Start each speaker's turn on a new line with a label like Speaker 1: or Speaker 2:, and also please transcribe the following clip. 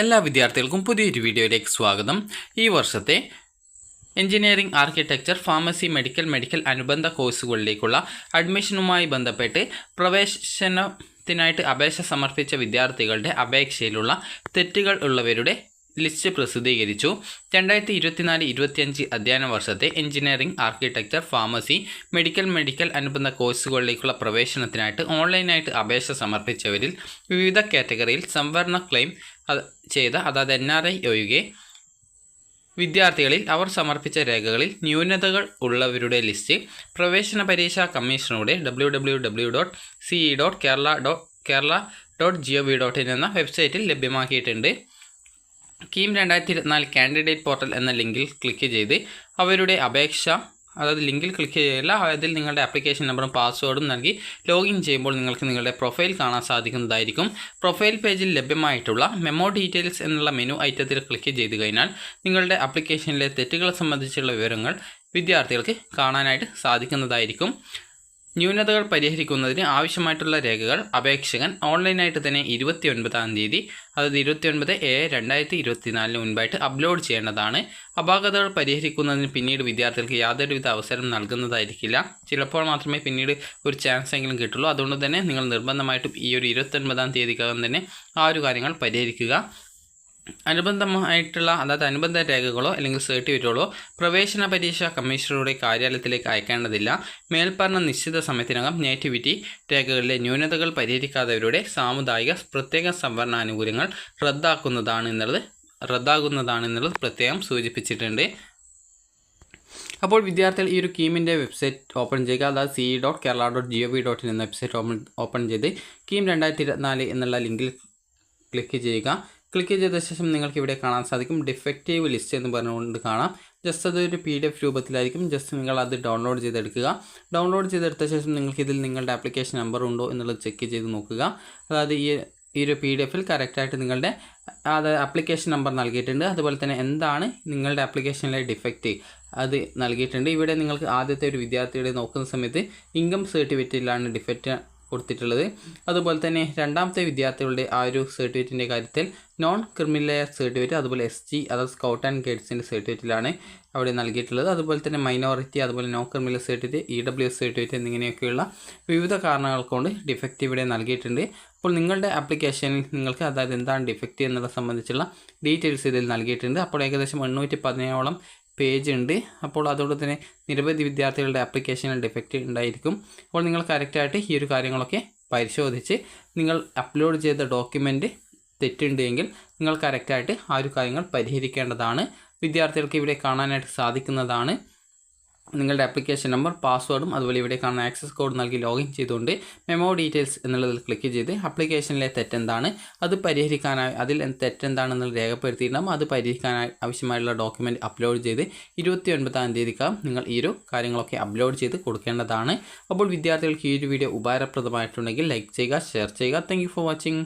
Speaker 1: എല്ലാ വിദ്യാർത്ഥികൾക്കും പുതിയൊരു വീഡിയോയിലേക്ക് സ്വാഗതം. ഈ വർഷത്തെ എഞ്ചിനീയറിംഗ്, ആർക്കിടെക്ചർ, ഫാർമസി, മെഡിക്കൽ അനുബന്ധ കോഴ്സുകളിലേക്കുള്ള അഡ്മിഷനുമായി ബന്ധപ്പെട്ട് പ്രവേശനത്തിനായിട്ട് അപേക്ഷ സമർപ്പിച്ച വിദ്യാർത്ഥികളുടെ അപേക്ഷയിലുള്ള തെറ്റുകൾ ഉള്ളവരുടെ ലിസ്റ്റ് പ്രസിദ്ധീകരിച്ചു. 2024-25 അധ്യയന വർഷത്തെ എഞ്ചിനീയറിംഗ്, ആർക്കിടെക്ചർ, ഫാർമസി, മെഡിക്കൽ അനുബന്ധ കോഴ്സുകളിലേക്കുള്ള പ്രവേശനത്തിനായിട്ട് ഓൺലൈനായിട്ട് അപേക്ഷ സമർപ്പിച്ചവരിൽ വിവിധ കാറ്റഗറിയിൽ സംവരണ ക്ലെയിം ചെയ്ത അതായത് NRI ഒഴികെ വിദ്യാർത്ഥികളിൽ അവർ സമർപ്പിച്ച രേഖകളിൽ ന്യൂനതകൾ ഉള്ളവരുടെ ലിസ്റ്റ് പ്രവേശന പരീക്ഷാ കമ്മീഷനുടെ www.ce.kerala.gov.in എന്ന വെബ്സൈറ്റിൽ ലഭ്യമാക്കിയിട്ടുണ്ട്. കീം 2024 കാൻഡിഡേറ്റ് പോർട്ടൽ എന്ന ലിങ്കിൽ ക്ലിക്ക് ചെയ്ത് അവരുടെ അപേക്ഷ, അതായത് ലിങ്കിൽ ക്ലിക്ക് ചെയ്യില്ല, അതിൽ നിങ്ങളുടെ ആപ്ലിക്കേഷൻ നമ്പറും പാസ്വേഡും നൽകി ലോഗിൻ ചെയ്യുമ്പോൾ നിങ്ങൾക്ക് നിങ്ങളുടെ പ്രൊഫൈൽ കാണാൻ സാധിക്കുന്നതായിരിക്കും. പ്രൊഫൈൽ പേജിൽ ലഭ്യമായിട്ടുള്ള മെമ്മോ ഡീറ്റെയിൽസ് എന്നുള്ള മെനു ഐറ്റത്തിൽ ക്ലിക്ക് ചെയ്ത് കഴിഞ്ഞാൽ നിങ്ങളുടെ ആപ്ലിക്കേഷനിലെ തെറ്റുകൾ സംബന്ധിച്ചുള്ള വിവരങ്ങൾ വിദ്യാർത്ഥികൾക്ക് കാണാനായിട്ട് സാധിക്കുന്നതായിരിക്കും. ന്യൂനതകൾ പരിഹരിക്കുന്നതിന് ആവശ്യമായിട്ടുള്ള രേഖകൾ അപേക്ഷകൻ ഓൺലൈനായിട്ട് തന്നെ 29-ാം തീയതി, അതായത് 29/7/2024 മുൻപായിട്ട് അപ്ലോഡ് ചെയ്യേണ്ടതാണ്. അപാകതകൾ പരിഹരിക്കുന്നതിന് പിന്നീട് വിദ്യാർത്ഥികൾക്ക് യാതൊരുവിധ അവസരം നൽകുന്നതായിരിക്കില്ല. ചിലപ്പോൾ മാത്രമേ പിന്നീട് ഒരു ചാൻസ് എങ്കിലും കിട്ടുള്ളൂ. അതുകൊണ്ട് തന്നെ നിങ്ങൾ നിർബന്ധമായിട്ടും ഈ ഒരു 29-ാം തീയതിക്കകം തന്നെ ആ ഒരു കാര്യങ്ങൾ പരിഹരിക്കുക. അനുബന്ധമായിട്ടുള്ള അതായത് അനുബന്ധ രേഖകളോ അല്ലെങ്കിൽ സർട്ടിഫിക്കറ്റുകളോ പ്രവേശന പരീക്ഷാ കമ്മീഷണറുടെ കാര്യാലയത്തിലേക്ക് അയക്കേണ്ടതില്ല. മേൽപ്പറഞ്ഞ നിശ്ചിത സമയത്തിനകം നേറ്റിവിറ്റി രേഖകളിലെ ന്യൂനതകൾ പരിഹരിക്കാത്തവരുടെ സാമുദായിക പ്രത്യേക സംവരണാനുകൂല്യങ്ങൾ റദ്ദാകുന്നതാണെന്നുള്ളത് പ്രത്യേകം സൂചിപ്പിച്ചിട്ടുണ്ട്. അപ്പോൾ വിദ്യാർത്ഥികൾ ഈ ഒരു കീമിൻ്റെ വെബ്സൈറ്റ് ഓപ്പൺ ചെയ്യുക. അതായത് ce.kerala.gov.in എന്ന വെബ്സൈറ്റ് ഓപ്പൺ ചെയ്ത് കീം 2024 എന്നുള്ള ലിങ്കിൽ ക്ലിക്ക് ചെയ്യുക. ക്ലിക്ക് ചെയ്ത ശേഷം നിങ്ങൾക്ക് ഇവിടെ കാണാൻ സാധിക്കും ഡിഫക്റ്റീവ് ലിസ്റ്റ് എന്ന് പറഞ്ഞുകൊണ്ട് കാണാം. ജസ്റ്റ് അതൊരു PDF രൂപത്തിലായിരിക്കും. ജസ്റ്റ് നിങ്ങൾ അത് ഡൗൺലോഡ് ചെയ്തെടുക്കുക. ഡൗൺലോഡ് ചെയ്തെടുത്ത ശേഷം നിങ്ങൾക്ക് ഇതിൽ നിങ്ങളുടെ ആപ്ലിക്കേഷൻ നമ്പർ ഉണ്ടോ എന്നുള്ളത് ചെക്ക് ചെയ്ത് നോക്കുക. അതായത് ഈ ഒരു PDFൽ കറക്റ്റായിട്ട് നിങ്ങളുടെ ആപ്ലിക്കേഷൻ നമ്പർ നൽകിയിട്ടുണ്ട്. അതുപോലെ തന്നെ എന്താണ് നിങ്ങളുടെ ആപ്ലിക്കേഷനിലെ ഡിഫക്റ്റ് അത് നൽകിയിട്ടുണ്ട്. ഇവിടെ നിങ്ങൾക്ക് ആദ്യത്തെ ഒരു വിദ്യാർത്ഥിയുടെ നോക്കുന്ന സമയത്ത് ഇൻകം സർട്ടിഫിക്കറ്റിലാണ് ഡിഫക്റ്റ് കൊടുത്തിട്ടുള്ളത്. അതുപോലെ തന്നെ രണ്ടാമത്തെ വിദ്യാർത്ഥികളുടെ ആ ഒരു സർട്ടിഫിക്കറ്റിൻ്റെ കാര്യത്തിൽ നോൺ ക്രിമിനൽ സർട്ടിഫിക്കറ്റ്, അതുപോലെ SG അതായത് സ്കൗട്ട് ആൻഡ് ഗൈഡ്സിൻ്റെ സർട്ടിഫിക്കറ്റിലാണ് അവിടെ നൽകിയിട്ടുള്ളത്. അതുപോലെ തന്നെ മൈനോറിറ്റി, അതുപോലെ non criminal certificate, EWS certificate എന്നിങ്ങനെയൊക്കെയുള്ള വിവിധ കാരണങ്ങൾ കൊണ്ട് ഡിഫക്റ്റ് ഇവിടെ നൽകിയിട്ടുണ്ട്. അപ്പോൾ നിങ്ങളുടെ ആപ്ലിക്കേഷനിൽ നിങ്ങൾക്ക് അതായത് എന്താണ് ഡിഫക്റ്റ് എന്നുള്ളത് സംബന്ധിച്ചുള്ള ഡീറ്റെയിൽസ് ഇതിൽ നൽകിയിട്ടുണ്ട്. അപ്പോൾ ഏകദേശം 817ഓളം പേജ് ഉണ്ട്. അപ്പോൾ അതുകൊണ്ട് തന്നെ നിരവധി വിദ്യാർത്ഥികളുടെ ആപ്ലിക്കേഷനിൽ ഡിഫക്റ്റ് ഉണ്ടായിരിക്കും. അപ്പോൾ നിങ്ങൾ കറക്റ്റായിട്ട് ഈ ഒരു കാര്യങ്ങളൊക്കെ പരിശോധിച്ച് നിങ്ങൾ അപ്ലോഡ് ചെയ്ത ഡോക്യുമെൻറ്റ് തെറ്റുണ്ടെങ്കിൽ നിങ്ങൾ കറക്റ്റായിട്ട് ആ ഒരു കാര്യങ്ങൾ പരിഹരിക്കേണ്ടതാണ്. വിദ്യാർത്ഥികൾക്ക് ഇവിടെ കാണാനായിട്ട് സാധിക്കുന്നതാണ് നിങ്ങളുടെ ആപ്ലിക്കേഷൻ നമ്പർ, പാസ്വേഡും അതുപോലെ ഇവിടെ കാണുന്ന ആക്സസ് കോഡ് നൽകി ലോഗിൻ ചെയ്തുകൊണ്ട് മെമ്മോ ഡീറ്റെയിൽസ് എന്നുള്ളതിൽ ക്ലിക്ക് ചെയ്ത് ആപ്ലിക്കേഷനിലെ തെറ്റെന്താണ് അത് പരിഹരിക്കാനായി അതിൽ തെറ്റെന്താണെന്ന് രേഖപ്പെടുത്തിയിട്ടുണ്ടാകും. അത് പരിഹരിക്കാനായി ആവശ്യമായുള്ള ഡോക്യുമെൻറ്റ് അപ്ലോഡ് ചെയ്ത് 29-ാം തീയതിക്കകം നിങ്ങൾ ഈ ഒരു കാര്യങ്ങളൊക്കെ അപ്ലോഡ് ചെയ്ത് കൊടുക്കേണ്ടതാണ്. അപ്പോൾ വിദ്യാർത്ഥികൾക്ക് ഈ ഒരു വീഡിയോ ഉപകാരപ്രദമായിട്ടുണ്ടെങ്കിൽ ലൈക്ക് ചെയ്യുക, ഷെയർ ചെയ്യുക. Thank you for watching.